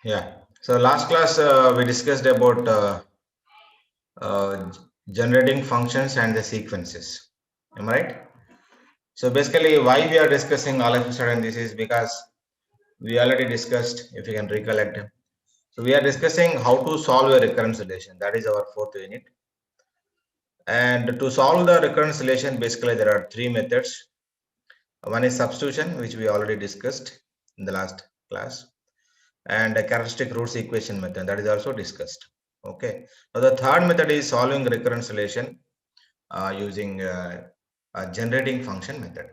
Yeah. So last class we discussed about uh, generating functions and the sequences. Am I right? So basically, why we are discussing all of a sudden this is because we already discussed, if you can recollect. So we are discussing how to solve a recurrence relation. That is our fourth unit. And to solve the recurrence relation, basically there are three methods. One is substitution, which we already discussed in the last class, and a characteristic roots equation method that is also discussed. Okay. Now the third method is solving recurrence relation using a generating function method.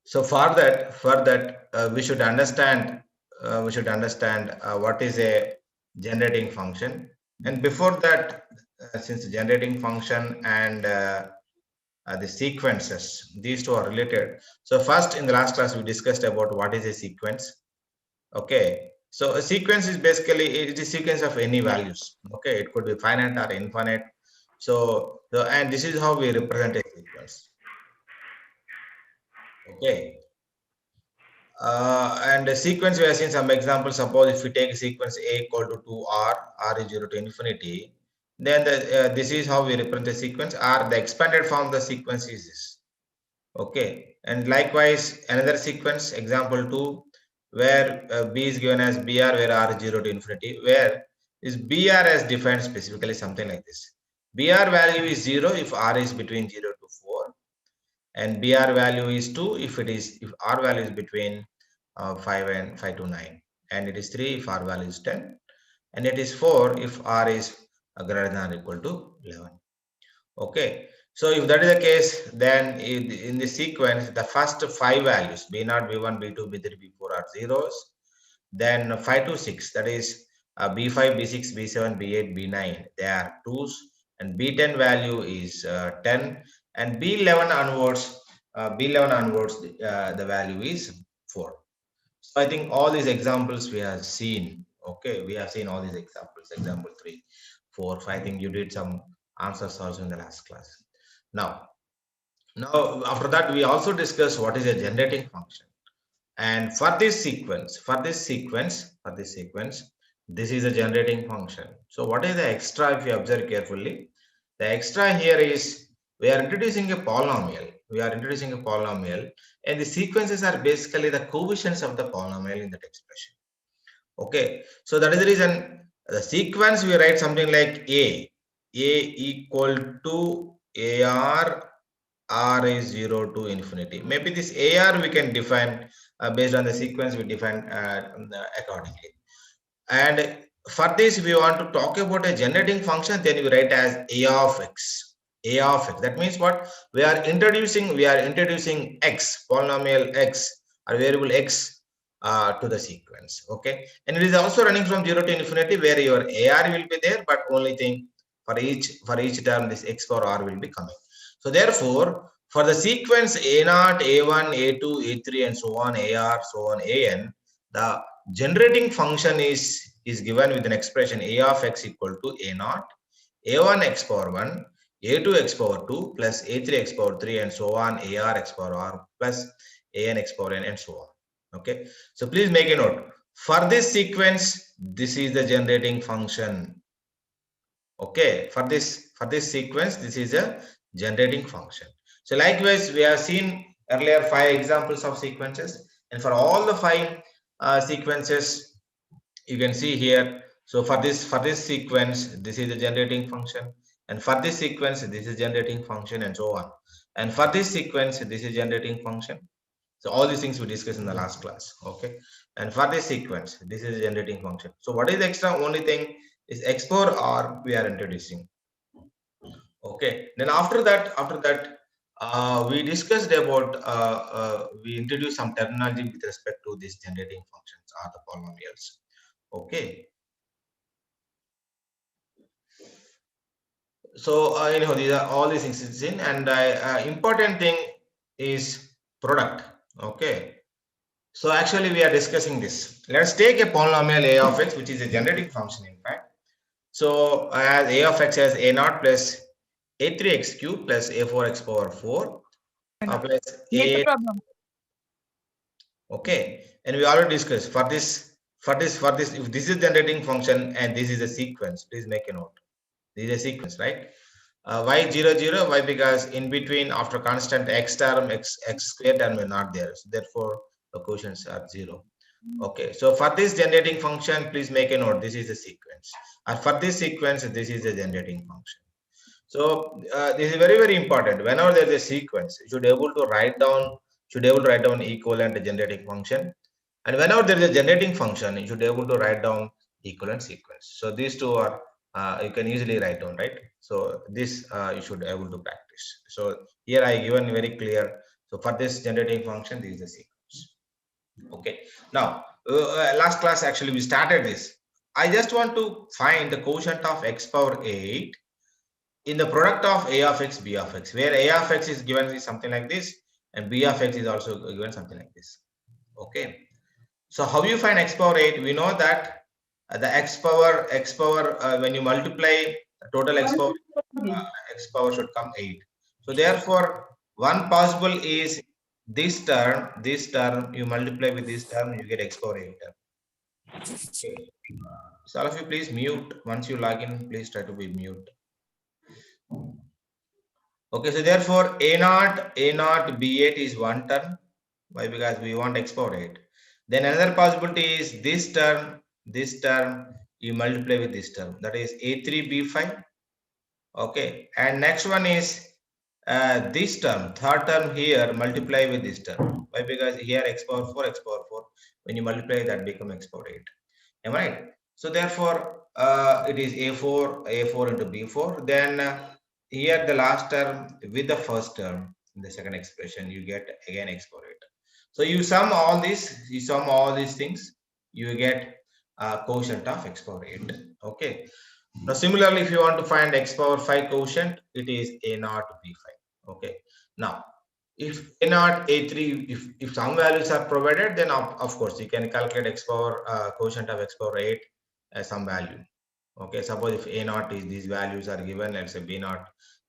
So for that we should understand what is a generating function. And before that, since generating function and the sequences, these two are related. So first, in the last class we discussed about what is a sequence. Okay, so a sequence is basically it is a sequence of any values. Okay, it could be finite or infinite. So and this is how we represent a sequence. Okay, and a sequence we have seen some examples. Suppose if we take a sequence a equal to 2r, r is 0 to infinity, then this is how we represent the sequence. R, the expanded form of the sequence is this. Okay, and likewise another sequence, example 2, where b is given as br, where r is 0 to infinity, where is br as defined specifically something like this. Br value is 0 if r is between 0 to 4, and br value is 2 if r value is between 5 to 9, and it is 3 if r value is 10, and it is 4 if r is greater than or equal to 11. Okay, so if that is the case, then in the sequence the first 5 values b0, b1, b2, b3, b4 are zeros. Then 5 to 6, that is b5, b6, b7, b8, b9, they are twos, and b10 value is 10, and b11 onwards, the value is 4. So I think all these examples we have seen. Okay, we have seen all these examples. Example 3, 4, 5. I think you did some answers also in the last class. Now after that we also discussed what is a generating function. And for this sequence, this is a generating function. So what is the extra? If you observe carefully, the extra here is we are introducing a polynomial. And the sequences are basically the coefficients of the polynomial in that expression. Okay, so that is the reason the sequence we write something like a equal to ar, r is 0 to infinity. Maybe this ar we can define based on the sequence we define accordingly. And for this, if we want to talk about a generating function, then we write as a of x. That means what? We are introducing x, polynomial x or variable x to the sequence. Okay, and it is also running from 0 to infinity, where your ar will be there, but only thing for each term this x power r will be coming. So therefore, for the sequence a0, a1, a2, a3, and so on, ar, so on, an, the generating function is given with an expression a of x equal to a0, a1 x power 1, a2 x power 2 plus a3 x power 3, and so on, ar x power r plus an x power n, and so on. Okay, so please make a note. For this sequence, this is the generating function. Okay, for this sequence, this is a generating function. So likewise, we have seen earlier 5 examples of sequences, and for all the 5 sequences you can see here. So for this sequence, this is the generating function, and for this sequence this is generating function, and so on, and for this sequence this is generating function. So all these things we discussed in the last class. Okay, and for this sequence this is a generating function. So what is the extra? Only thing is x power r we are introducing. Okay, then after that we discussed about we introduced some terminology with respect to these generating functions or the polynomials. Okay, so anyhow, these are all these things is in, and important thing is product. Okay, so actually we are discussing this. Let's take a polynomial a of x, which is a generating function in fact. So as a of x as a0 plus a3x cube plus a4x power 4 plus a. problem. Okay, and we already discussed for this for this, if this is generating function and this is a sequence, please make a note. This is a sequence, right? Why 0, 0? Why? Because in between, after constant x term, x square term is not there. So therefore, the quotients are 0. Okay. So for this generating function, please make a note. This is a sequence. And for this sequence, this is a generating function. So this is very, very important. Whenever there is a sequence, you should be able to write down equivalent generating function. And whenever there is a generating function, you should be able to write down equivalent sequence. So these two are you can easily write down, right? So this you should be able to practice. So here I given very clear. So for this generating function, this is the sequence. Okay. Now last class actually we started this. I just want to find the quotient of x power 8 in the product of a of x, b of x, where a of x is given is something like this, and b of x is also given something like this. Okay. So how you find x power 8? We know that the x power when you multiply the total x power should come 8. So therefore, one possible is this term you multiply with this term, you get x power 8 term. Okay. So all of you please mute. Once you log in, please try to be mute. Okay, so therefore a0 b8 is one term. Why? Because we want x power 8. Then another possibility is this term you multiply with this term, that is a3 b5. Okay, and next one is this term, third term here, multiply with this term. Why? Because here x power 4, when you multiply that become x power 8. Am I right? So therefore it is a4 into b4. Then here the last term with the first term in the second expression, you get again x power 8. So you sum all these things, you get quotient of x power 8. Okay. Now similarly, if you want to find x power 5 quotient, it is a0 b5. Okay. Now if a0 a3, if some values are provided, then of course you can calculate x power quotient of x power 8 as some value. Okay, suppose if a0 is these values are given, let's say b0,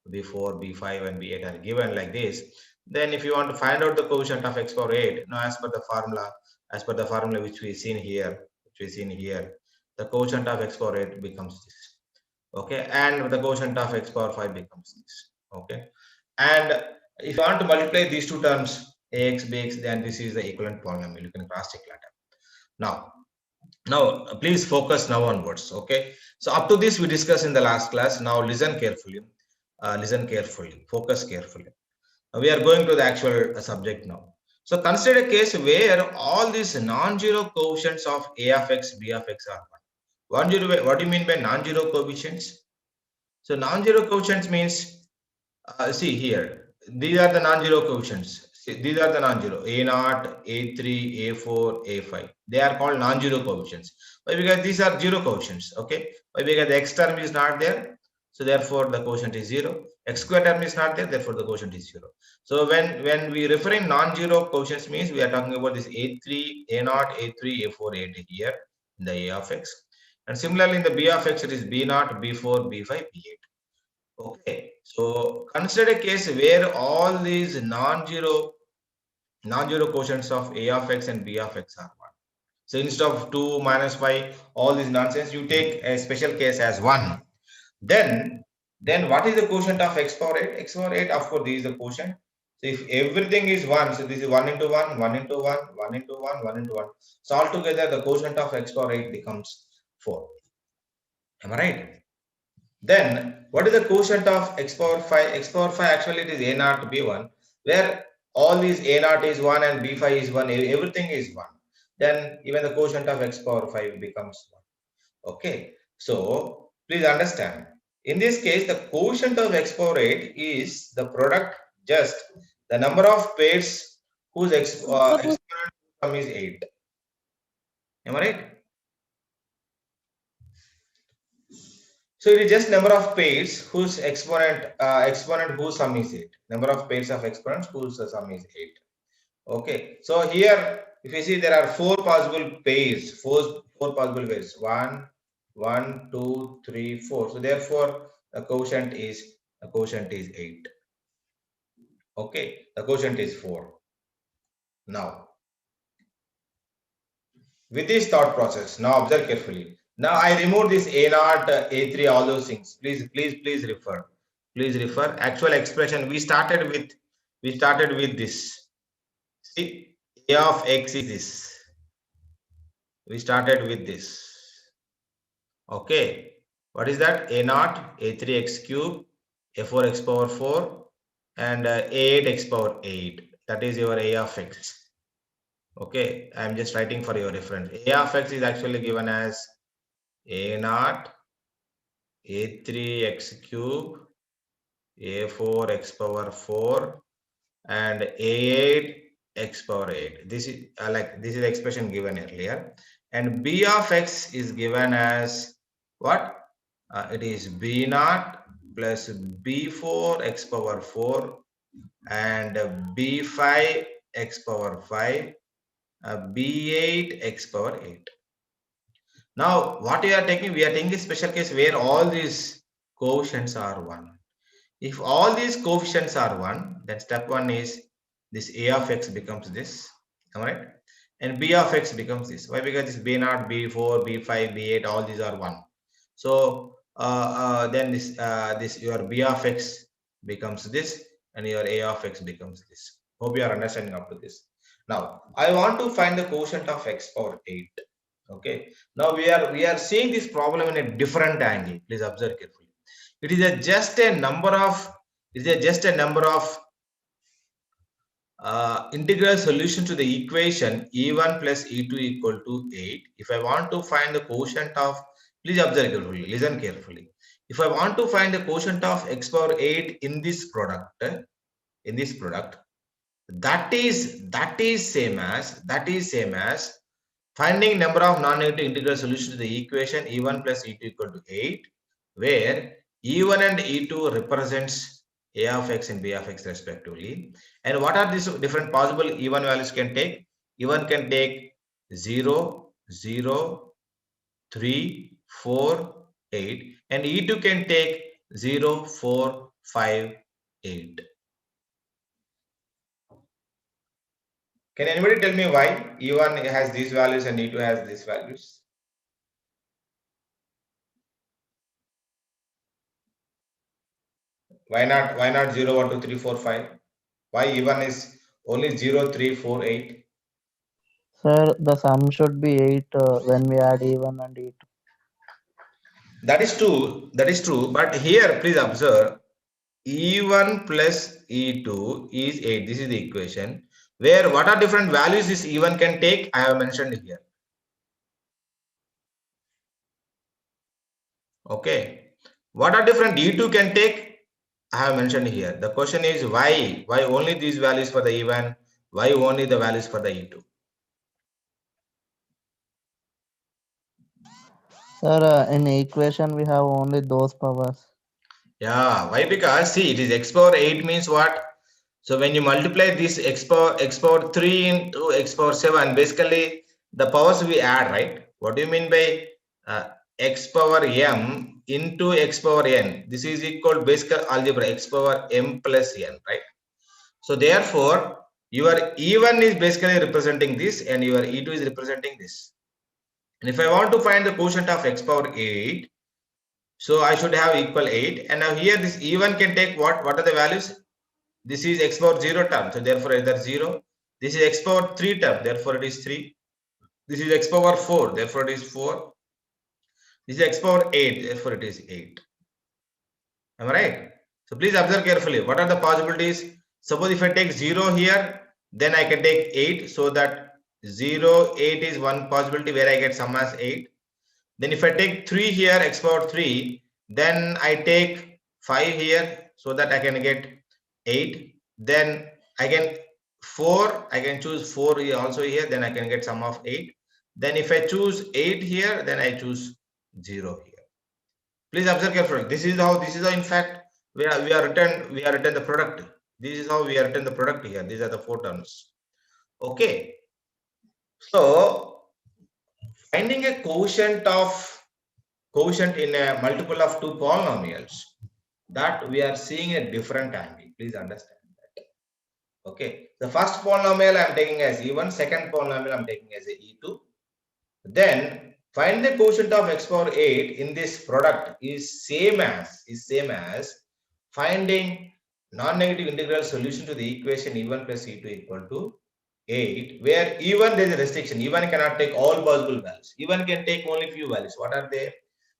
b4, b5 and b8 are given like this, then if you want to find out the quotient of x power 8, now as per the formula which we seen here, the quotient of x power 8 becomes this. Okay, and the quotient of x power 5 becomes this. Okay, and if you want to multiply these two terms, ax, bx, then this is the equivalent polynomial. You can cross check later. Now please focus now onwards. Okay, so up to this we discussed in the last class. Now listen carefully, focus carefully. Now we are going to the actual subject now. So consider a case where all these non-zero coefficients of a of x, b of x are 1. What do you mean by non-zero coefficients? So non-zero coefficients means, see here, these are the non-zero coefficients. See, these are the non-zero, a0, a3, a4, a5. They are called non-zero coefficients. Why? Because these are zero coefficients. Okay. Why? Because the x term is not there. So therefore the quotient is 0. X square term is not there. Therefore the quotient is 0. So when we refer in non-zero quotients means we are talking about this a3, a0, a3, a4, a8 here in the a of x. And similarly in the b of x, it is b0, b4, b5, b8. Okay, so consider a case where all these non-zero quotients of a of x and b of x are 1. So instead of 2 minus 5, all these nonsense, you take a special case as 1. Then what is the quotient of x power 8? X power 8, of course, this is the quotient. So if everything is 1, so this is 1 into 1, 1 into 1, 1 into 1, 1 into 1. So altogether the quotient of x power 8 becomes 4. Am I right? Then what is the quotient of x power 5? X power 5 actually it is a0 to b1, where all these a0 is 1 and b5 is 1, everything is 1. Then even the quotient of x power 5 becomes 1. Okay, so please understand. In this case, the quotient of x power 8 is the product, just the number of pairs whose exponent sum is 8. Am I right? So it is just number of pairs whose exponent whose sum is 8. Number of pairs of exponents whose sum is 8. Okay. So here, if you see, there are four possible pairs. Four possible pairs. 1, 1, 2, 3, 4. So therefore, the quotient is 8. Okay. The quotient is 4. Now, with this thought process, now observe carefully. Now I remove this A0, A3, all those things. Please refer. Please refer. Actual expression we started with this. See, A of X is this. We started with this. Okay. What is that? A0, A3 x cube, A4 x power 4, and A8 x power 8. That is your A of X. Okay, I'm just writing for your reference. A of X is actually given as A0, A3 x cube, A4 x power 4, and A8 x power 8. This is this is the expression given earlier. And B of X is given as what? It is B0 plus B4 x power 4 and B5 x power 5, B8 x power 8. Now, what we are taking? We are taking a special case where all these coefficients are 1. If all these coefficients are 1, then step 1 is this A of X becomes this. Am I right? And B of X becomes this. Why? Because this B0, B4, B5, B8, all these are 1. So then this your B of X becomes this, and your A of X becomes this. Hope you are understanding up to this. Now I want to find the quotient of X power 8. Okay. Now we are seeing this problem in a different angle. Please observe carefully. It is just a number of integral solution to the equation E1 plus E2 equal to 8. If I want to find the quotient of, please observe carefully, listen carefully. If I want to find the quotient of x power 8 in this product, that is same as finding number of non-negative integral solutions to the equation E1 plus E2 equal to 8, where E1 and E2 represents A of X and B of X respectively. And what are these different possible E1 values can take? E1 can take 0, 0, 3, 4, 8, and E2 can take 0, 4, 5, 8. Can anybody tell me why E1 has these values and E2 has these values? Why not 0, 1, 2, 3, 4, 5? Why E1 is only 0, 3, 4, 8? Sir, the sum should be 8 when we add E1 and E2. That is true. But here, please observe, E1 plus E2 is 8. This is the equation. Where what are different values this E1 can take? I have mentioned here. Okay. What are different E2 can take? I have mentioned here. The question is why? Why only these values for the E1? Why only the values for the E2? Sir, in equation we have only those powers. Yeah, why? Because see, it is x power 8 means what? So when you multiply this x power 3 into x power 7, basically the powers we add, right? What do you mean by x power m into x power n? This is equal basic algebra, x power m plus n, right? So therefore, your E1 is basically representing this and your E2 is representing this. And if I want to find the quotient of x power 8, so I should have equal 8. And now here this E1 can take what? What are the values? This is x power 0 term, so therefore either 0. This is x power 3 term, therefore it is 3. This is x power 4, therefore it is 4. This is x power 8, therefore it is 8. Am I right? So please observe carefully. What are the possibilities? Suppose if I take 0 here, then I can take 8, so that 0, 8 is one possibility where I get sum as 8. Then if I take 3 here, x power 3, then I take 5 here, so that I can get 8. Then I can 4, I can choose 4 here also here, then I can get sum of 8. Then if I choose 8 here, then I choose 0 here. Please observe carefully. This is how in fact we are written the product. This is how we are written the product here. These are the 4 terms. Okay. So finding a quotient in a multiple of 2 polynomials, that we are seeing a different angle. Please understand that. Okay. The first polynomial I am taking as E1, second polynomial I am taking as a E2. then find the quotient of x power 8 in this product is same as finding non-negative integral solution to the equation e1 plus e2 equal to 8, where e1 there is a restriction. e1 cannot take all possible values. e1 can take only few values. What are they?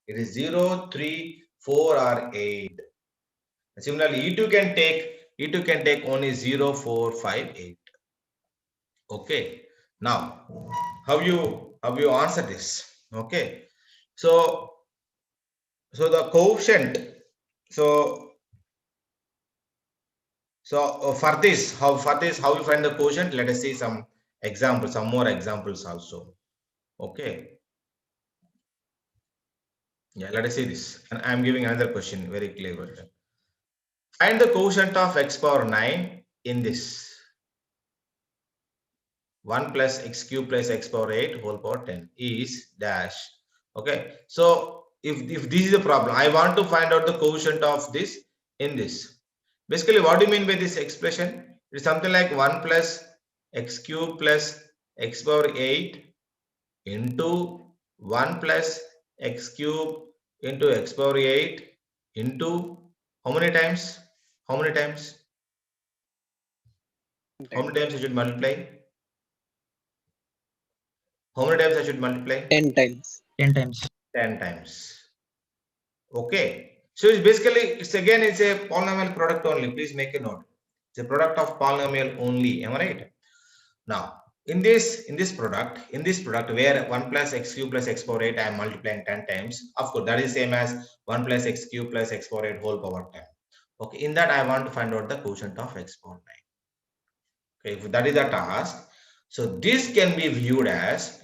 It is 0, 3, 4 or 8. Similarly, e2 can take only 0, 4, 5, 8. Okay. Now, how you answer this? Okay. So the quotient. So for this, how you find the quotient? Let us see some examples, some more examples also. Okay. Yeah, let us see this. And I am giving another question, very clear question. Find the quotient of x power 9 in this. 1 plus x cube plus x power 8 whole power 10 is dash. Okay. So if this is a problem, I want to find out the quotient of this in this. Basically, what do you mean by this expression? It's something like 1 plus x cube plus x power 8 into 1 plus x cube into x power 8 into how many times? How many times? How many times I should multiply? How many times I should multiply? 10 times. 10 times. 10 times. Okay. So it's basically, it's a polynomial product only. Please make a note. It's a product of polynomial only. Am I right? Now, in this product where 1 plus x cube plus x power 8, I am multiplying 10 times. Of course, that is same as 1 plus x cube plus x power 8 whole power 10. Okay. In that, I want to find out the quotient of x power 9. Okay. If that is the task. So this can be viewed as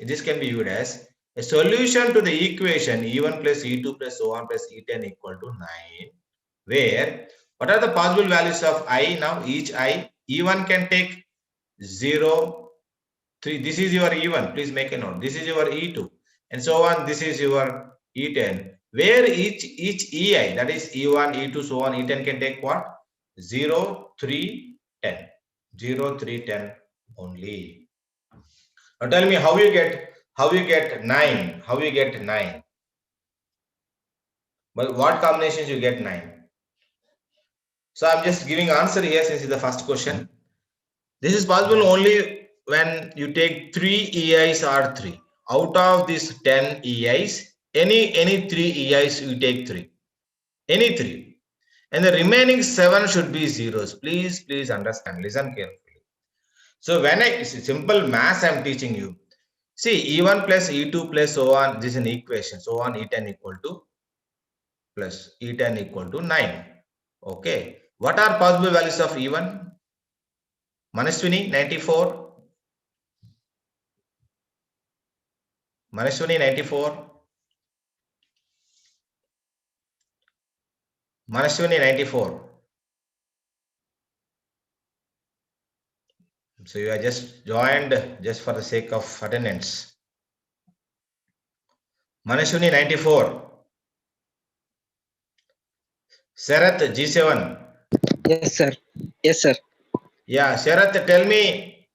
a solution to the equation e1 plus e2 plus so on plus e10 equal to 9, where what are the possible values of I now? Each I, e1 can take 0, 3. This is your e1. Please make a note. This is your e2 and so on. This is your e10, where each ei, that is e1, e2, so on, e10 can take what? 0, 3, 10. 0, 3, 10 only. Now tell me how you get 9. How you get 9? But what combinations you get 9? So I'm just giving answer here since it's the first question. This is possible only when you take 3 EIs or 3. Out of these 10 EIs, any 3 EIs you take 3. Any 3. And the remaining 7 should be zeros. Please understand. Listen carefully. So when simple math I'm teaching you. See, e1 plus e2 plus so on, this is an equation. So on, e10 equal to plus e10 equal to 9. Okay. What are possible values of e1? Manaswini, 94. Manaswini, 94. Manaswini, 94. So you are just joined just for the sake of attendance. Manashuni, 94. Sharath, G7. Yes, sir. Yes, sir. Yeah, Sharath, tell me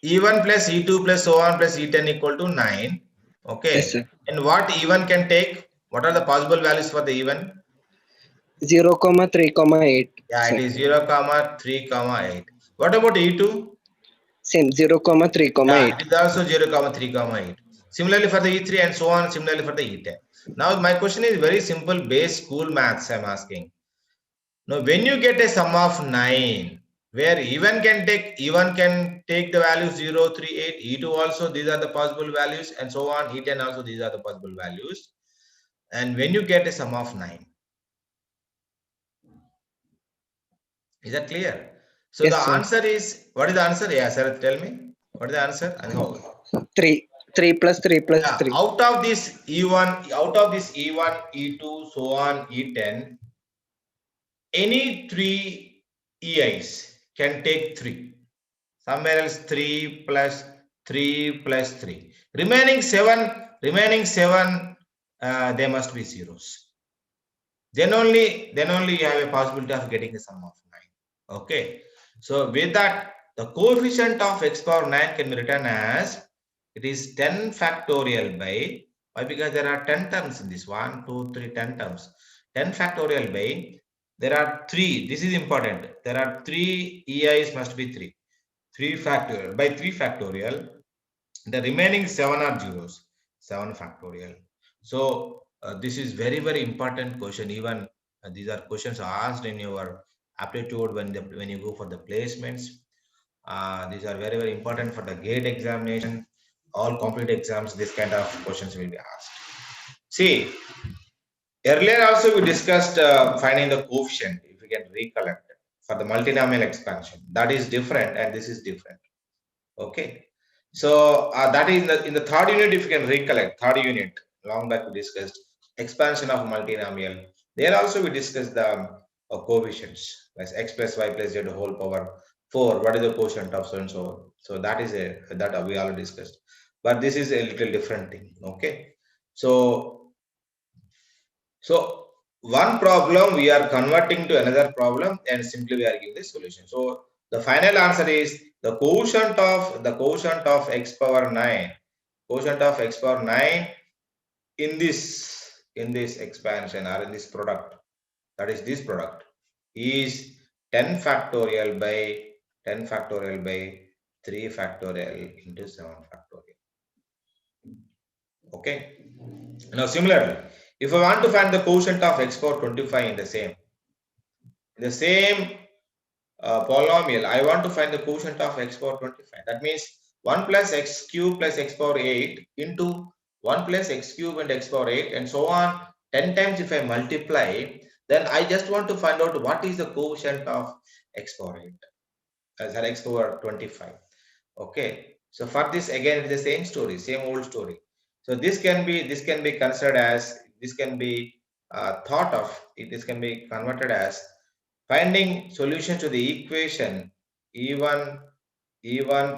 e1 plus e2 plus so on plus e10 equal to 9. Okay. Yes, sir. And what e1 can take? What are the possible values for the e1? 0, 3, 8. Yeah, sir. it is 0, 3, 8. What about e2? Same, 0, 3, Yeah, 8. it is also 0, 3, 8. Similarly for the e3 and so on, similarly for the e10. Now my question is very simple, base school maths I'm asking. Now when you get a sum of 9, where e1 can take the value 0, 3, 8, e2 also these are the possible values and so on, e10 also these are the possible values. And when you get a sum of 9, is that clear? So yes, the sir. answer is, what is the answer? Yeah, sir, tell me. What is the answer? And how? 3 plus 3 plus Yeah, 3. out of this e1, e2, so on, e10, any 3 EIs can take 3. Somewhere else 3 plus 3 plus 3. Remaining 7, they must be zeros. Then only you have a possibility of getting a sum of 9. Okay. So with that, the coefficient of x power 9 can be written as It is 10 factorial by, why? Because there are 10 terms in this. 1, 2, 3, 10 terms. 10 factorial by, there are 3. This is important. There are 3 EIs must be 3. 3 factorial. By 3 factorial, the remaining 7 are zeros. 7 factorial. So this is very, very important question. Even these are questions asked in your aptitude when you go for the placements. These are very, very important for the GATE examination. All complete exams, this kind of questions will be asked. See, earlier also we discussed finding the coefficient, if you can recollect, for the multinomial expansion. That is different and this is different. Okay. So that is in the third unit, if you can recollect, third unit, long back we discussed expansion of multinomial. There also we discussed the coefficients, like x plus y plus z whole power 4. What is the quotient of so and so? So that is that we already discussed. But this is a little different thing. Okay. So one problem we are converting to another problem and simply we are giving the solution. So the final answer is the quotient of x power 9, quotient of x power 9 in this expansion or in this product, that is this product, is 10 factorial by 3 factorial into 7 factorial. Okay. Now similarly, if I want to find the quotient of x power 25 in the same polynomial, I want to find the quotient of x power 25. That means 1 plus x cube plus x power 8 into 1 plus x cube and x power 8 and so on 10 times. If I multiply, then I just want to find out what is the quotient of x power 8 as x power 25. Okay. So for this again, it is the same story, same old story. So this can be considered as, this can be thought of, this can be converted as finding solution to the equation E1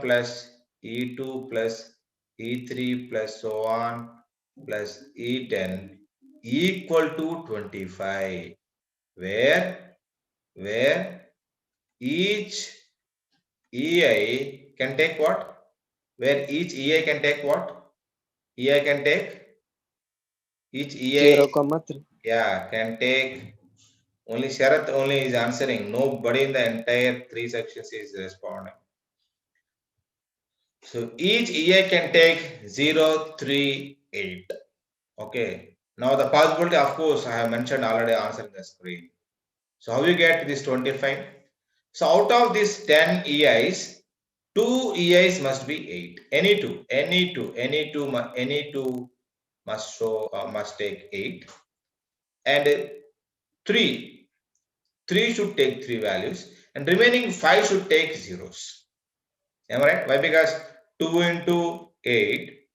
plus E2 plus E3 plus so on plus E10 equal to 25, where each EI can take what? Where each EI can take what? EI can take, each EI 0,3. Yeah, can take, only Sharath only is answering. Nobody in the entire 3 sections is responding. So each EI can take 0, 3, 8. Okay. Now the possibility, of course, I have mentioned already, answering the screen. So how you get this 25? So out of these 10 EIs, 2 EIs must be 8. Any two must take 8, and 3 should take 3 values, and remaining 5 should take zeros. Am I right? Why? Because 2 into 8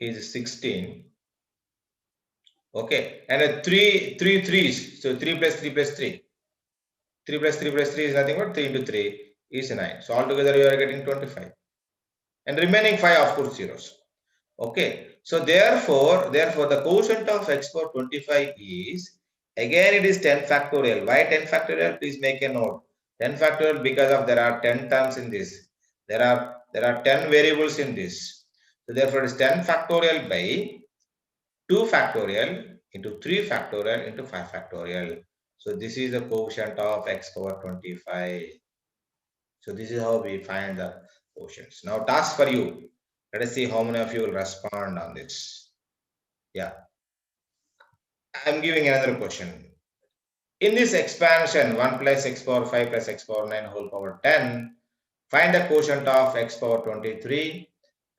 is 16. Okay, and 3 threes. So 3 plus 3 plus 3. 3 plus 3 plus 3 is nothing but 3 into 3 is 9. So altogether you are getting 25. And remaining 5, of course, zeros. Okay. So therefore the quotient of x power 25 is, again it is 10 factorial. Why 10 factorial? Please make a note. 10 factorial because of there are 10 terms in this. There are 10 variables in this. So therefore it is 10 factorial by 2 factorial into 3 factorial into 5 factorial. So this is the quotient of x power 25. So this is how we find the quotients. Now task for you. Let us see how many of you will respond on this. Yeah. I'm giving another question. In this expansion, 1 plus x power 5 plus x power 9 whole power 10, find the quotient of x power 23.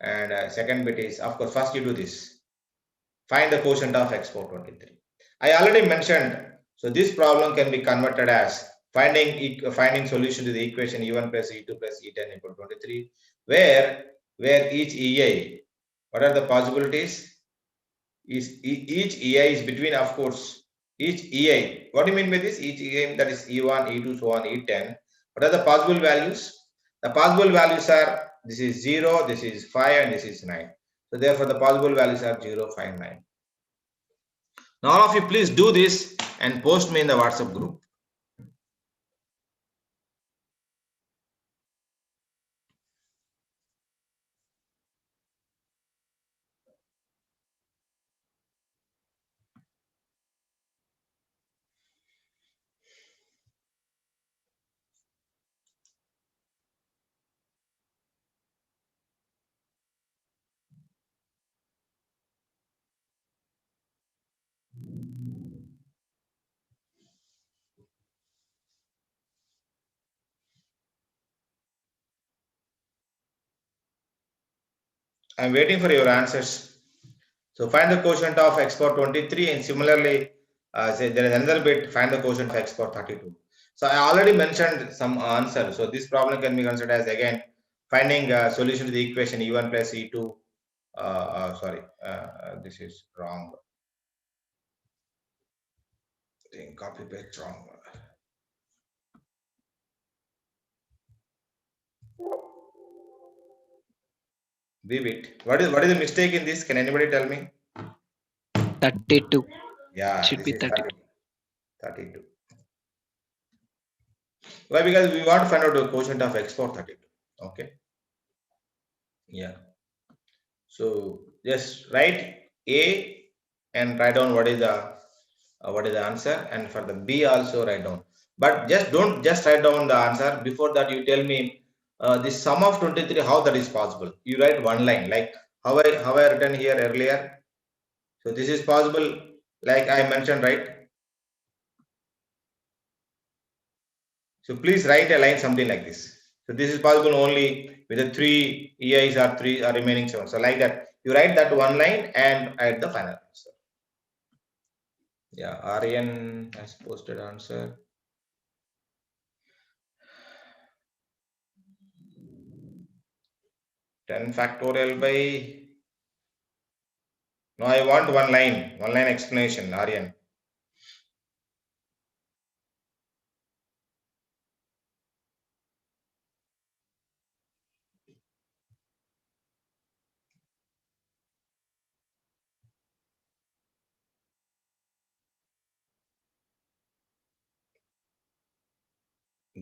And second bit is, of course, first you do this. Find the quotient of x power 23. I already mentioned, so this problem can be converted as finding solution to the equation E1 plus E2 plus E10 equal to 23, where each EI, what are the possibilities? Each EI is between, of course, each EI. What do you mean by this? Each EI, that is E1, E2, so on, E10. What are the possible values? The possible values are, this is 0, this is 5, and this is 9. So therefore, the possible values are 0, 5, 9. Now all of you please do this and post me in the WhatsApp group. I'm waiting for your answers. So find the quotient of x power 23, and similarly, say there is another bit, find the quotient of x power 32. So I already mentioned some answer. So this problem can be considered as again finding a solution to the equation e1 plus e2. Sorry, this is wrong. I think copy paste wrong. Leave it. What is the mistake in this? Can anybody tell me? 32. Yeah, Should this be is 32. 32. Why? Because we want to find out the quotient of x power 32. Okay. Yeah. So just write A and write down what is the answer, and for the B also write down. But just don't just write down the answer. Before that, you tell me the sum of 23, how that is possible. You write one line like how I written here earlier. So this is possible, like I mentioned, right? So please write a line something like this. So this is possible only with the 3 EIs or 3 or remaining 7. So like that, you write that one line and add the final answer. Yeah, Aryan has posted answer. Ten factorial by. No, I want one line explanation, Aryan.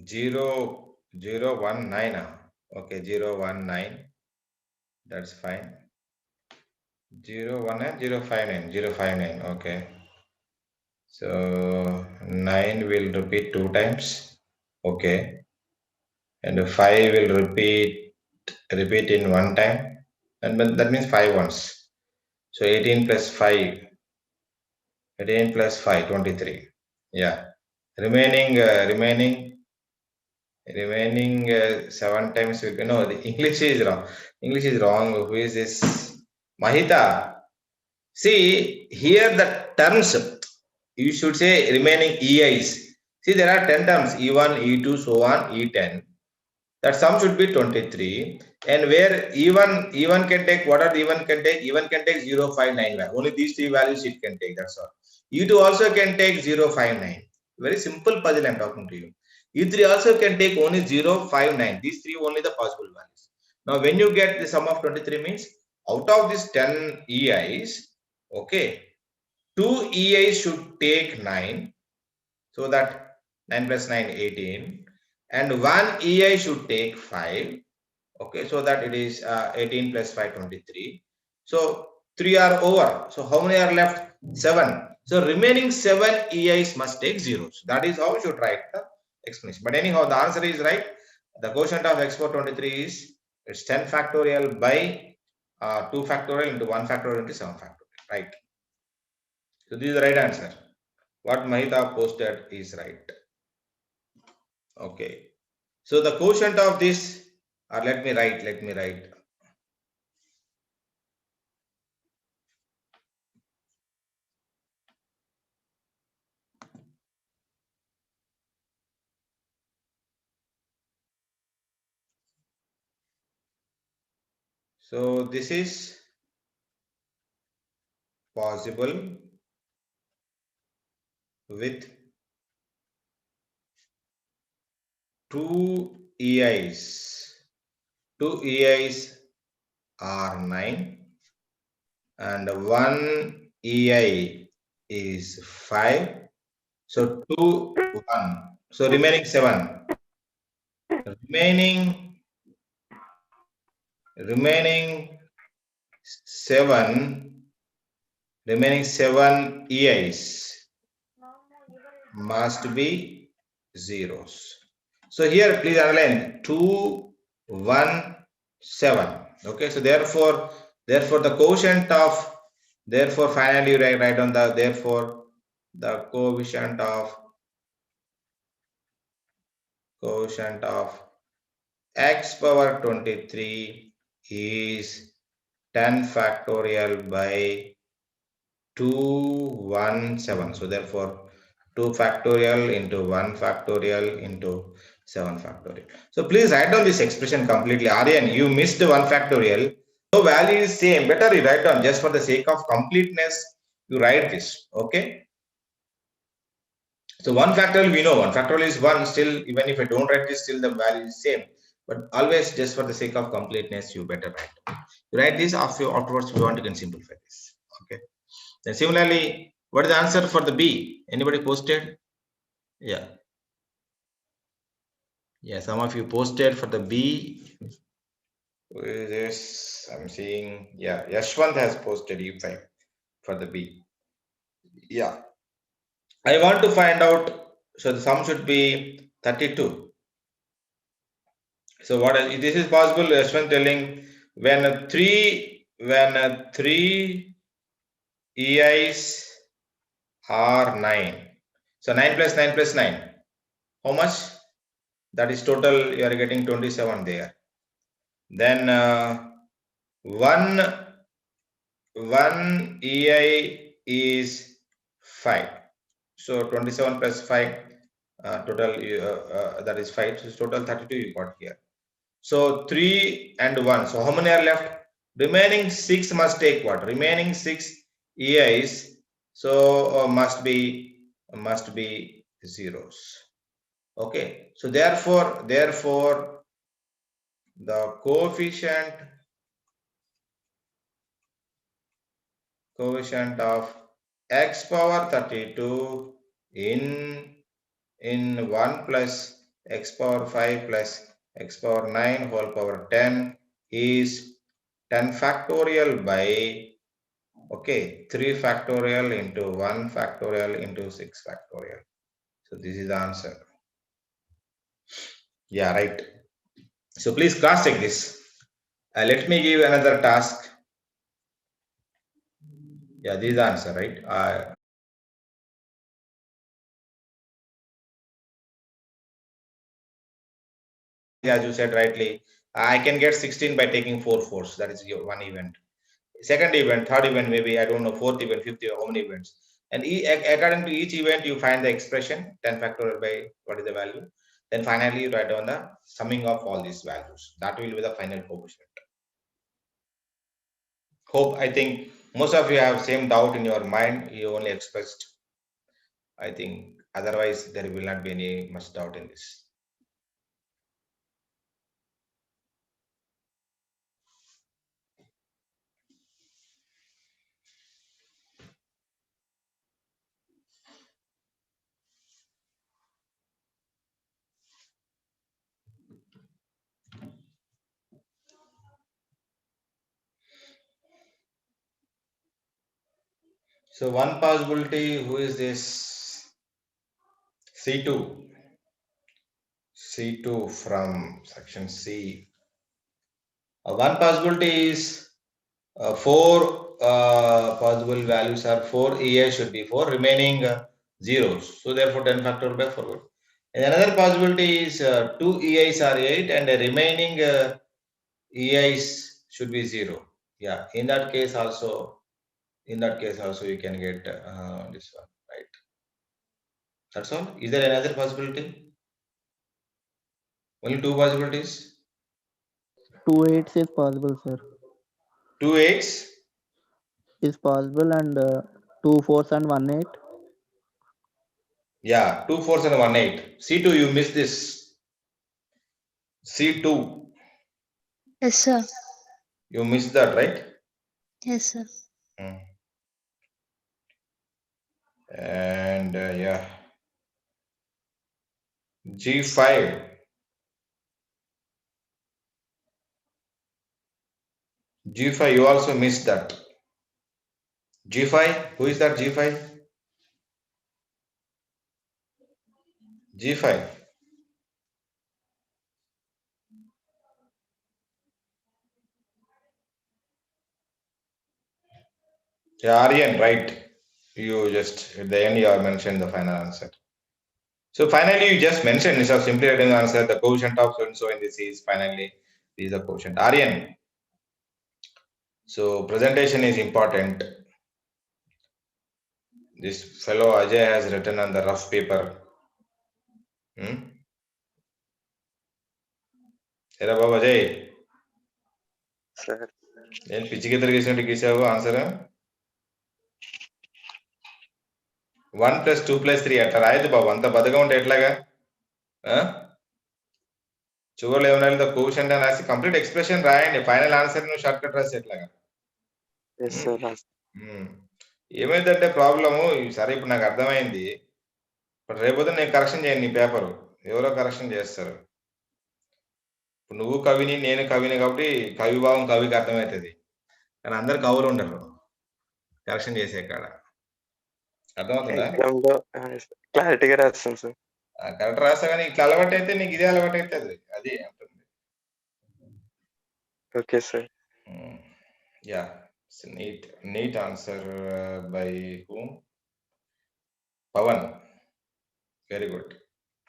Zero 019. Okay, 019. That's fine. 019, 059, 059. Okay. So 9 will repeat 2 times. Okay. And 5 will repeat in 1 time. And that means 5 once. So 18 plus 5. 18 plus 5, 23. Yeah. Remaining 7 times will be, no, the English is wrong. English is wrong. Who is this? Mahita. See, here the terms, you should say remaining EIs. See, there are 10 terms, E1, E2, so on, E10. That sum should be 23. And where E1 can take, what are the E1 can take? E1 can take 0, 5, 9 value. Only these 3 values it can take, that's all. E2 also can take 0, 5, 9. Very simple puzzle I'm talking to you. E3 also can take only 0, 5, 9. These 3 only the possible values. Now, when you get the sum of 23 means, out of these 10 EIs, okay, 2 EIs should take 9. So that 9 plus 9, 18. And 1 EI should take 5. Okay, so that it is 18 plus 5, 23. So 3 are over. So how many are left? 7. So remaining 7 EIs must take zeros. That is how you should write the explanation. But anyhow, the answer is right. The quotient of x power 23 is, it's 10 factorial by 2 factorial into 1 factorial into 7 factorial. Right. So this is the right answer. What Mahita posted is right. Okay. So the quotient of this, or let me write. So this is possible with 2 EIs. 2 EIs are 9 and 1 EI is 5. So 2, 1. So remaining 7. Remaining 7 EIs must be zeros. So here please underline 2, 1, 7. Okay, so therefore the quotient of, therefore finally you write on the, therefore the quotient of x power 23 is 10 factorial by 217. So therefore 2 factorial into 1 factorial into 7 factorial. So please write down this expression completely. Aryan, you missed 1 factorial. So value is same. Better you write down, just for the sake of completeness. You write this. Okay. So 1 factorial, we know 1 factorial is 1. Still, even if I don't write this, still the value is same. But always, just for the sake of completeness, you better write. You write this afterwards. We want, you can simplify this. Okay. Then similarly, what is the answer for the B? Anybody posted? Yeah. Yeah, some of you posted for the B. Who is this? I'm seeing, yeah, Yashwant has posted U5 for the B. Yeah. I want to find out, so the sum should be 32. So what this is possible, Yashwant telling when three EIs are 9. So 9 plus 9 plus 9. How much? That is total, you are getting 27 there. Then one EI is 5. So 27 plus 5, total that is 5. So total 32 you got here. So 3 and 1. So how many are left? Remaining 6 must take what? Remaining 6 EIs. So must be zeros. Okay. So therefore the coefficient of x power 32 in 1 plus x power 5 plus x power 9 whole power 10 is 10 factorial by, okay, 3 factorial into 1 factorial into 6 factorial. So this is the answer. Yeah, right. So please cross check this. Let me give another task. Yeah, this is the answer, right? As you said rightly, I can get 16 by taking 4 fours. That is your one event. Second event, third event, maybe I don't know, fourth event, fifth event, how many events. And according to each event, you find the expression 10 factorial by what is the value. Then finally, you write down the summing of all these values. That will be the final coefficient. Hope, I think most of you have same doubt in your mind. You only expressed. I think otherwise there will not be any much doubt in this. So one possibility, who is this? C2 from section C. One possibility is 4 possible values are 4 EI should be 4, remaining zeros. So therefore 10 factorial by forward. And another possibility is 2 EIs are 8 and the remaining EIs should be 0. Yeah, in that case also you can get this one, right? That's all. Is there another possibility? Only 2 possibilities. 2 8s is possible, sir. 2 8s is possible, and 2 4s and 1 8. Yeah, 2 4s and 1 8. C2, you missed this. C2. Yes, sir. You missed that, right? Yes, sir. And yeah, G5. G5, you also missed that. G5, who is that G5? G5. Yeah, Aryan, right. You just, at the end, you have mentioned the final answer. So finally, you just mentioned, instead of simply writing the answer, the coefficient of so and so in this is finally, this is the coefficient. Aryan. So presentation is important. This fellow Ajay has written on the rough paper. Era Baba Ajay. Sir. నేను పిచ్చి గీతలు గీసినట్టు గీసావు answer 1 + 2 + 3 అట్లా రాయదు బాబు, అంత బద్దగా ఉంటే ఎట్లాగా? చివరిలో ఏమైనా రాయాలి, కోషంట్ అని రాసి కంప్లీట్ ఎక్స్ప్రెషన్ రాయండి. ఫైనల్ ఆన్సర్ నువ్వు షార్ట్ కట్ రాసి ఎట్లాగా? ఏమైందంటే ప్రాబ్లము, సరే ఇప్పుడు నాకు అర్థమైంది. ఇప్పుడు రేపొద్దు నేను కరెక్షన్ చేయను నీ పేపరు, ఎవరో కరెక్షన్ చేస్తారు. ఇప్పుడు నువ్వు కవిని నేను కవిని కాబట్టి కవి భావం కవికి అర్థమవుతుంది, కానీ అందరు కవులు ఉండరు కరెక్షన్ చేసే కాడ. అర్థమవుతుందా? క్లారిటీగా రాస్తాను సార్. కరెక్ట్ రాస్తా, కానీ ఇట్లా అలవాటు అయితే నీకు ఇదే అలవాటు అవుతుంది. అది అంటుంది. Okay sir. Yeah, neat answer by whom? Pawan. Very good.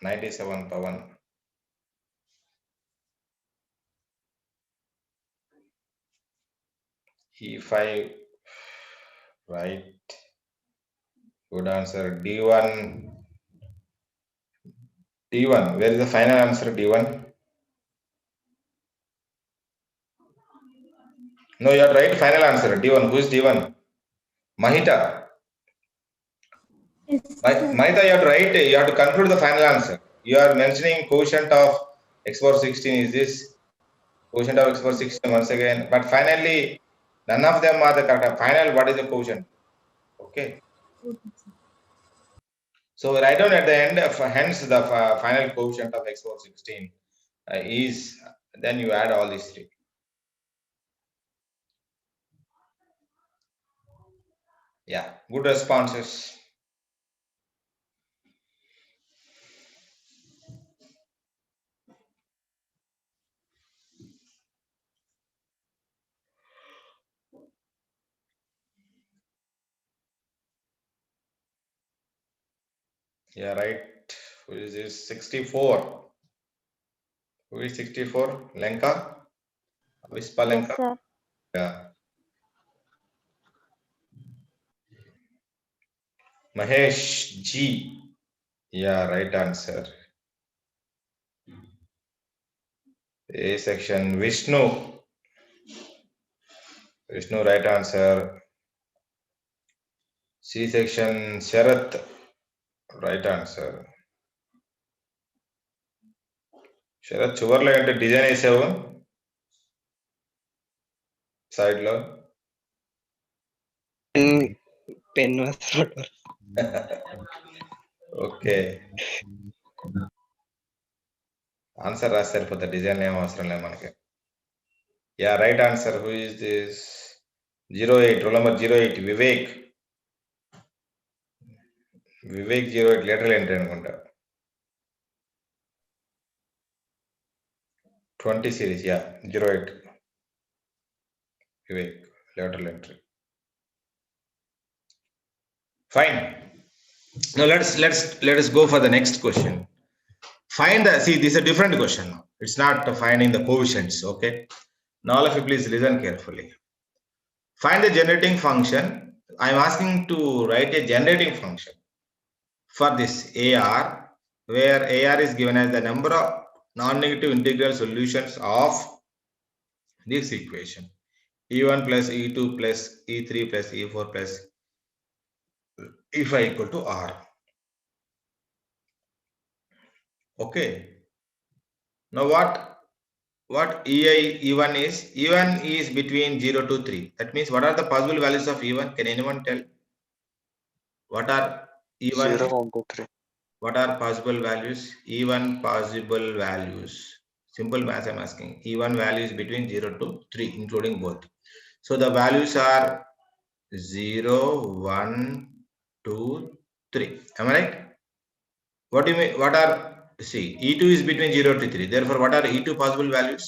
97 Pawan. E5, right. Good answer. D1. D1. Where is the final answer? D1. No, you are right. Final answer. D1. Who is D1? Mahita. Yes, Mahita, you have to write. You have to conclude the final answer. You are mentioning quotient of x power 16 is this. Quotient of x power 16 once again. But finally, none of them are the correct. Final, what is the quotient? Okay. So write down at the end. Hence, the final quotient of x power 16 is. Then you add all these three. Yeah, good responses. Yeah, right. Who is this? 64. Who is 64? Lenka? Vispa Lenka? sir. Yeah. Mahesh G. Yeah, right answer. A section. Vishnu. Vishnu, right answer. C section. Sharath. Right answer. Sharath, చివర్లో ఏంటో design వేసావు side లో. Pen was not. Okay, answer రాసి సరిపోతుంది, design ఏం అవసరం లేదు మనకి. Yeah, right answer. Who is this? 08, roll number 08, Vivek. Vivek 08, lateral entry అనుకుంటా. 20 series, yeah, 08. Vivek, lateral entry. Fine. Now let us go for the next question. Find the, see, this is a different question now. It's not finding the coefficients, okay? Now all of you please listen carefully. Find the generating function. I am asking to write a generating function for this AR, where AR is given as the number of non-negative integral solutions of this equation. E1 plus E2 plus E3 plus E4 plus E5 equal to R. Okay. Now what E1 is? E1 is between 0 to 3. That means what are the possible values of E1? Can anyone tell? What are E1? 0, 1, 2, 3. What are possible values? E1 possible values. Simple math I'm asking. E1 value is between 0 to 3, including both. So the values are 0, 1, 2, 3. Am I right? What do you mean? What are, see, E2 is between 0 to 3. Therefore, what are E2 possible values?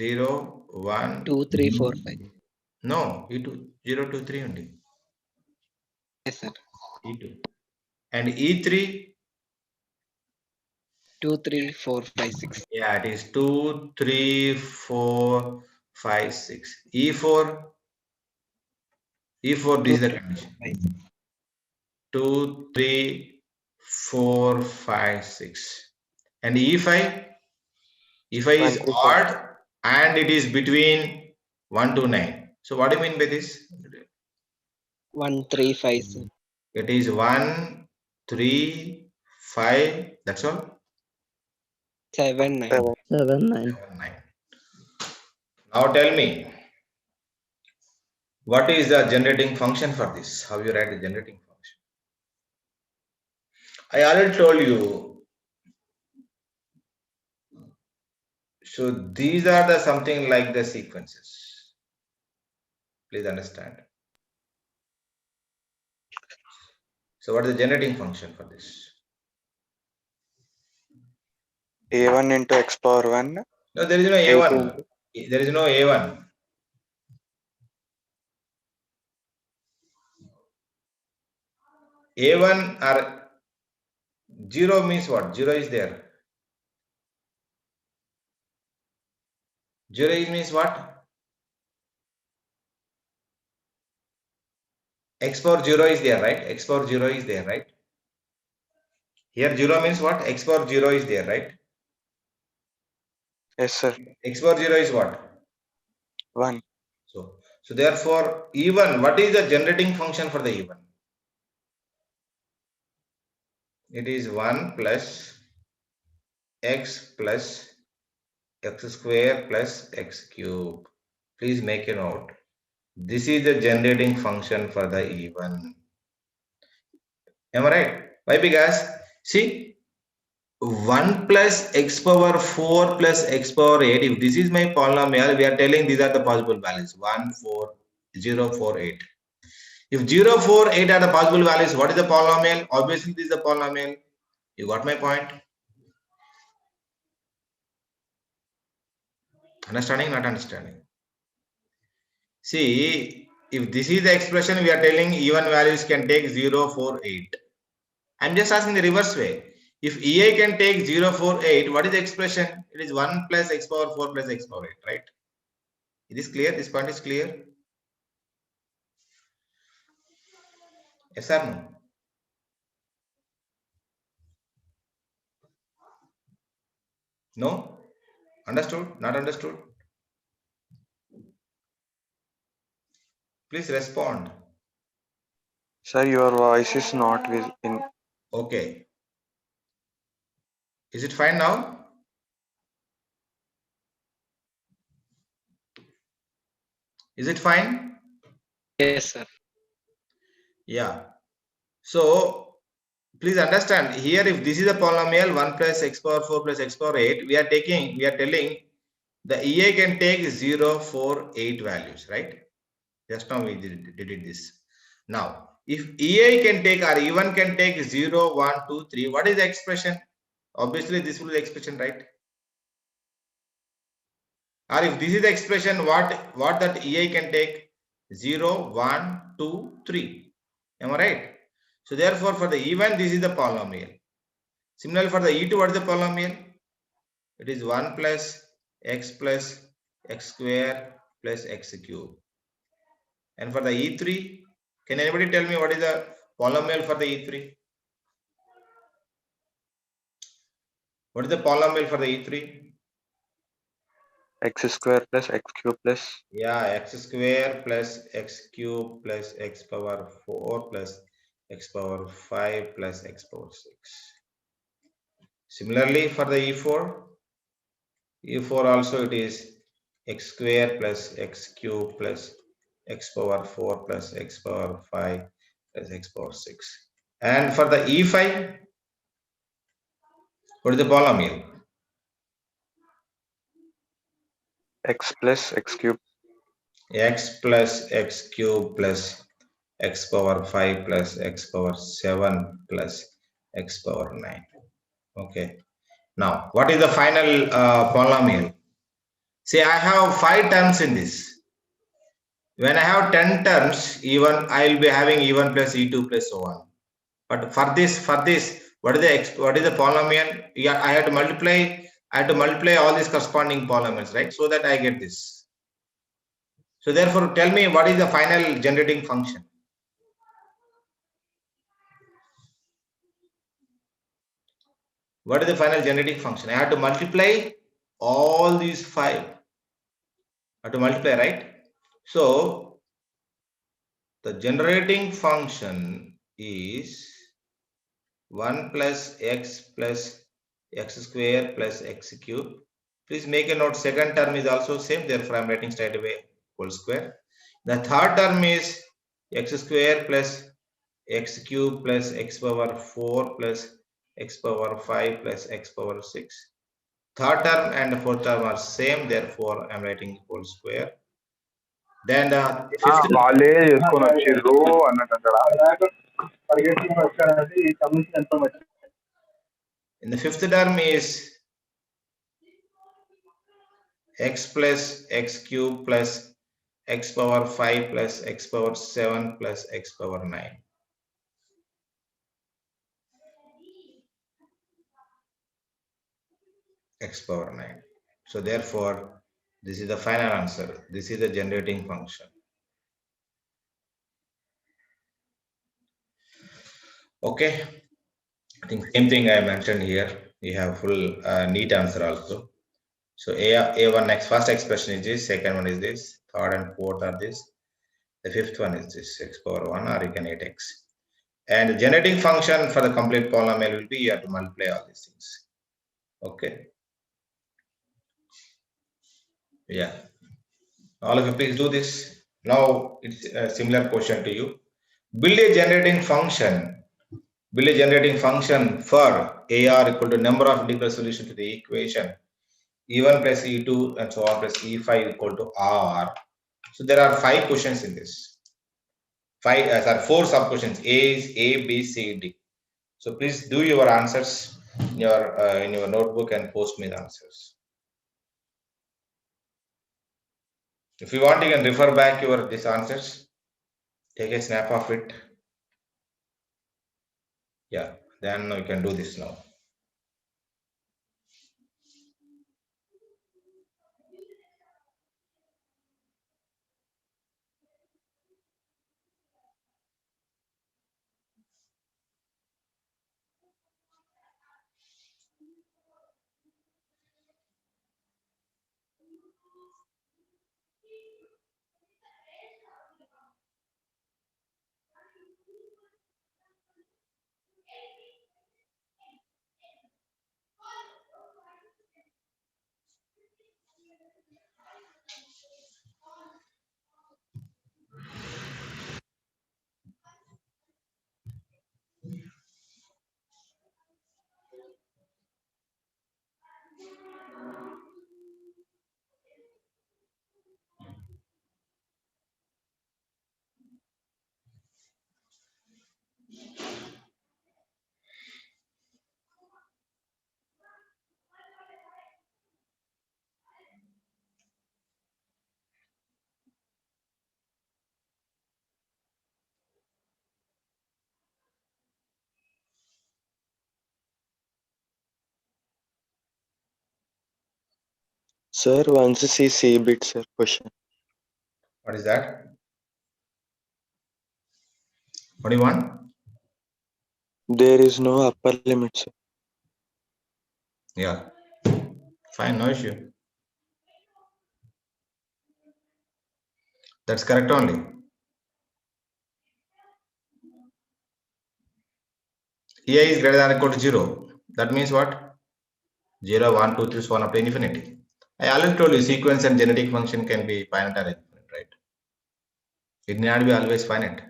0, 1, 2, 3, 4, 5. No, E2 0 to 3 only. Yes, sir. E2. And E3? 2, 3, 4, 5, 6. Yeah, it is 2, 3, 4, 5, 6. E4, E4, this is the condition. 2, 3, 4, 5, 6. And E5? E5 is 1, 3, 5. odd and it is between 1 to 9. So what do you mean by this? 1, 3, 5, sir. It is 1, 3, 5. That's all? 7, 9. 7. 7, 9. 9. Now tell me, what is the generating function for this? How you write the generating function? I already told you. So these are the something like the sequences. Please understand. So what is the generating function for this? A1 into x power 1. No, there is no A1. There is no A1. A1 or 0 means what? 0 is there. 0 means what? X power 0 is there, right? X power 0 is there, right? Here 0 means what? X power 0 is there, right? Yes, sir. X power 0 is what? 1. So therefore, E1, what is the generating function for the E1? It is 1 plus x square plus x cube. Please make a note. This is the generating function for the E1. Am I right? Why? Because see, 1 plus x power 4 plus x power 8. If this is my polynomial, we are telling these are the possible values. 1, 4, 0, 4, 8. If 0, 4, 8 are the possible values, what is the polynomial? Obviously, this is the polynomial. You got my point? Understanding, not understanding? See, if this is the expression, we are telling even values can take 0, 4, 8. I'm just asking the reverse way. If EA can take 0, 4, 8, what is the expression? It is 1 plus x power 4 plus x power 8, right? Is this clear? This point is clear? Yes or no? No? Understood? Not understood? Please respond. Sir, your voice is not in. Okay. Is it fine now? Is it fine? Yes, sir. Yeah. So please understand here, if this is a polynomial 1 plus x power 4 plus x power 8, we are telling the EA can take 0, 4, 8 values, right? Just now we did this. Now, if EA can take or E1 can take 0, 1, 2, 3, what is the expression? Obviously, this will be the expression, right? Or if this is the expression, what that EA can take? 0, 1, 2, 3. Am I right? So therefore, for the E1, this is the polynomial. Similarly, for the E2, what is the polynomial? It is 1 plus x square plus x cube. And for the E3, can anybody tell me what is the polynomial for the E3? What is the polynomial for the E3? X square plus x cube plus. Yeah, x square plus x cube plus x power 4 plus x power 5 plus x power 6. Similarly, for the E4 also it is x square plus x cube plus x power 4 plus x power 5 plus x power 6. And for the E5, what is the polynomial? X plus x cube. X plus x cube plus x power 5 plus x power 7 plus x power 9. Okay. Now, what is the final polynomial? See, I have 5 terms in this. When I have 10 terms, even I will be having E1 plus E2 plus so on. But for this, what is the polynomial? Yeah, I have to multiply all these corresponding polynomials, right? So that I get this. So therefore, tell me what is the final generating function? What is the final generating function? I have to multiply all these 5. I have to multiply, right? So the generating function is 1 plus x square plus x cube. Please make a note, second term is also same, therefore I am writing straight away whole square. The third term is x square plus x cube plus x power 4 plus x power 5 plus x power 6. Third term and the fourth term are same, therefore I am writing whole square. Then the fifth వాళ్ళే చేసుకొని వచ్చిర్రు అన్నట్టు in the fifth term is x plus x cube plus x power 5 plus x power 7 plus x power 9. X power 9. So therefore, this is the final answer. This is the generating function. Okay. I think same thing I mentioned here. We have full neat answer also. So A1 next first expression is this, second one is this, third and fourth are this, the fifth one is this x power 1 or you can 8x. And the generating function for the complete polynomial will be you have to multiply all these things. Okay. Yeah. All of you please do this. Now it's a similar question to you. Build a generating function. Build a generating function for AR equal to number of integral solution to the equation E1 plus E2 and so on plus E5 equal to R. So there are 5 questions in this. 4 sub questions. A, B, C, D. So please do your answers in your notebook and post me the answers. If you want, you can refer back these answers. Take a snap of it. Yeah, then you can do this now. Sir, once you see C bit, sir, question. What is that? What do you want? There is no upper limit, sir. Yeah. Fine, no issue. That's correct only. Here is greater than or equal to 0. That means what? 0, 1, 2, 3, so on up to infinity. I already told you sequence and genetic function can be finite or infinite, right? It need not be always finite.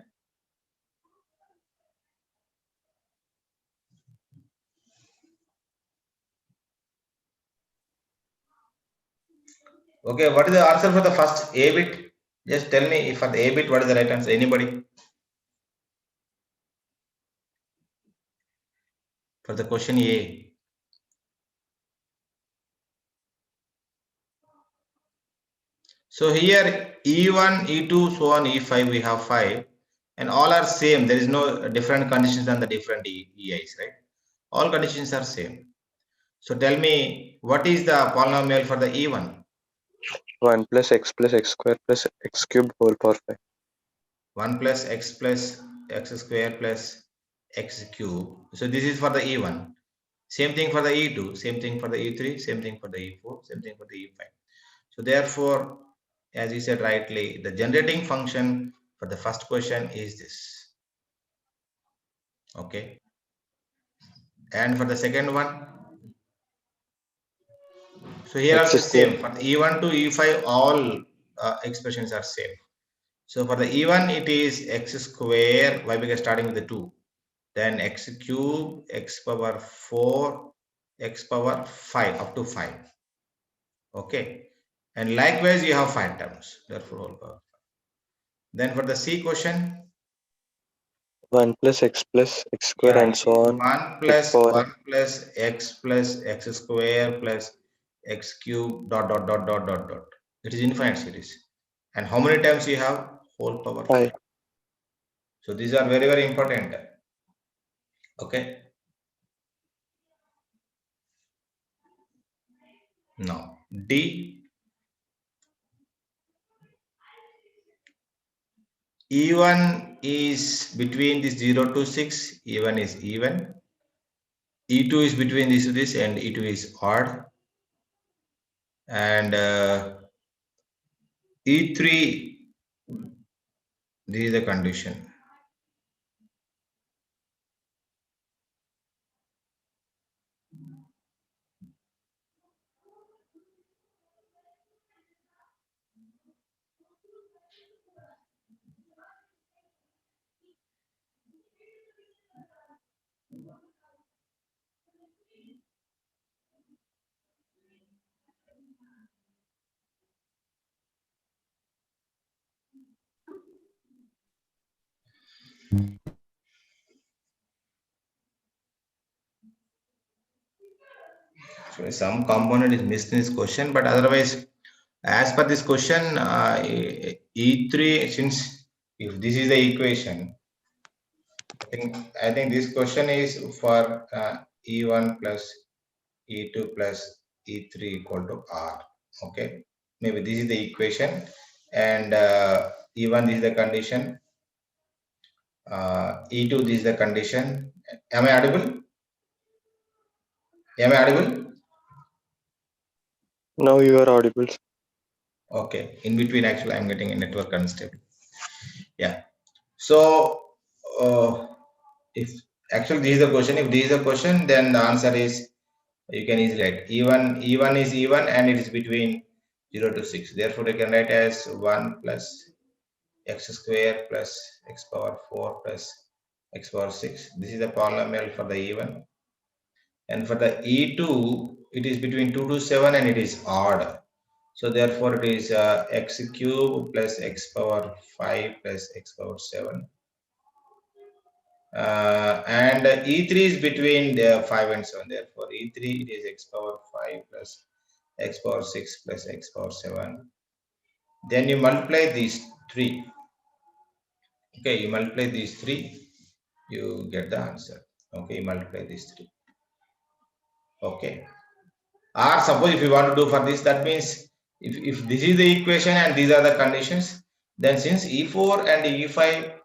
Okay, what is the answer for the first A bit? Just tell me if for the A bit, what is the right answer? Anybody? For the question A. So here E1, E2, so on, E5, we have 5 and all are same. There is no different conditions on the different EIs, right? All conditions are same. So tell me, what is the polynomial for the E1? 1 plus x square plus x cube whole power 5. 1 plus x square plus x cube. So this is for the E1. Same thing for the E2, same thing for the E3, same thing for the E4, same thing for the E5. So therefore, as you said rightly, the generating function for the first question is this. Okay. And for the second one, so here X also square. same. For the E1 to E5, all expressions are same. So for the E1, it is x square, why? Because starting with the 2. Then x cube, x power 4, x power 5, up to 5. Okay. And likewise, you have 5 terms, therefore whole power 5. Then for the C question, 1 plus x square and so on. 1 plus power 1 plus x square plus x cube dot dot dot dot dot dot. It is infinite series. And how many times you have? Whole power 5. So these are very, very important. Okay. Now D, E1 is between this 0 to 6, E1 is even. E2 is between this to this, and E2 is odd. And E3, this is the condition. So some component is missed in this question, but otherwise, as per this question, E3, since if this is the equation, I think this question is for E1 plus E2 plus E3 equal to R. Okay, maybe this is the equation, and E1 this is the condition, E2 this is the condition. Am I audible? Am I audible? Now you are audible. Okay, in between actually I'm getting a network unstable. Yeah. So if actually this is the question, if this is the question, then the answer is, you can easily write E1 is E1 and it is between 0 to 6. Therefore, you can write as 1 plus x square plus x power 4 plus x power 6. This is the polynomial for the E1. And for the E2, it is between 2 to 7 and it is odd. So therefore, it is x cube plus x power 5 plus x power 7. And E3 is between the 5 and 7. Therefore, E3 it is x power 5 plus x power 6 plus x power 7. Then you multiply these 3. Okay, you multiply these 3, you get the answer. Okay, you multiply these 3. Okay. Or suppose if you want to do for this, that means if this is the equation and these are the conditions, then since E4 and E5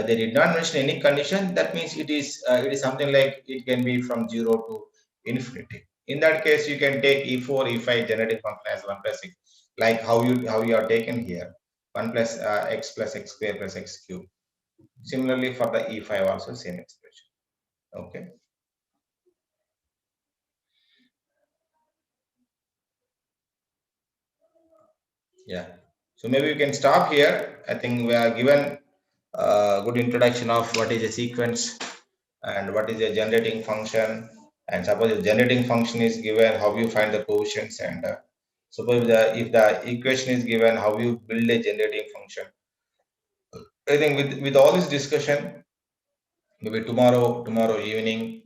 they did not mention any condition, that means it is something like it can be from 0 to infinity. In that case, you can take E4, E5 generating function as 1 plus 6, like how you are taken here, 1 plus x square plus x cube. Similarly for the E5 also same expression. Okay. Yeah. So maybe we can stop here. I think we are given a good introduction of what is a sequence and what is a generating function. And suppose if generating function is given, how you find the coefficients, and suppose if the equation is given, how you build a generating function. I think with all this discussion, maybe tomorrow evening,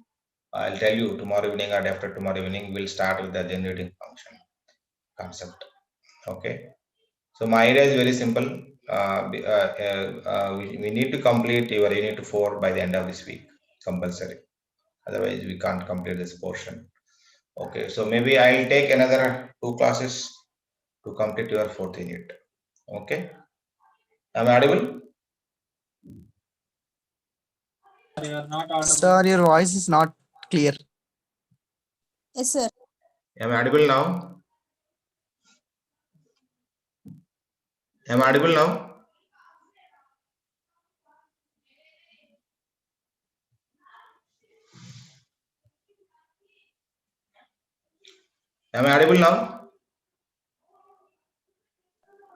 I'll tell you tomorrow evening or after tomorrow evening, we'll start with the generating function concept. Okay. So my idea is very simple. We need to complete your unit 4 by the end of this week, compulsory. Otherwise, we can't complete this portion. Okay, so maybe I'll take another 2 classes to complete your fourth unit. Okay. Am I audible? Sir, your voice is not clear. Yes, sir. Am I audible now? Am I audible now? Am I audible now?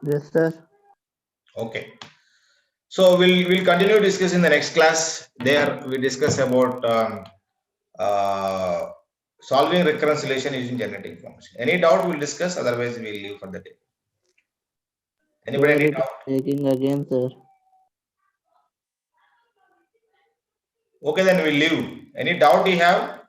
Yes, sir. Okay. So we'll continue discussing in the next class. There we discuss about solving recurrence relation using genetic function. Any doubt we'll discuss, otherwise we'll leave for the day. Anybody any doubt? Taking again, sir. Okay, then we'll leave. Any doubt you have?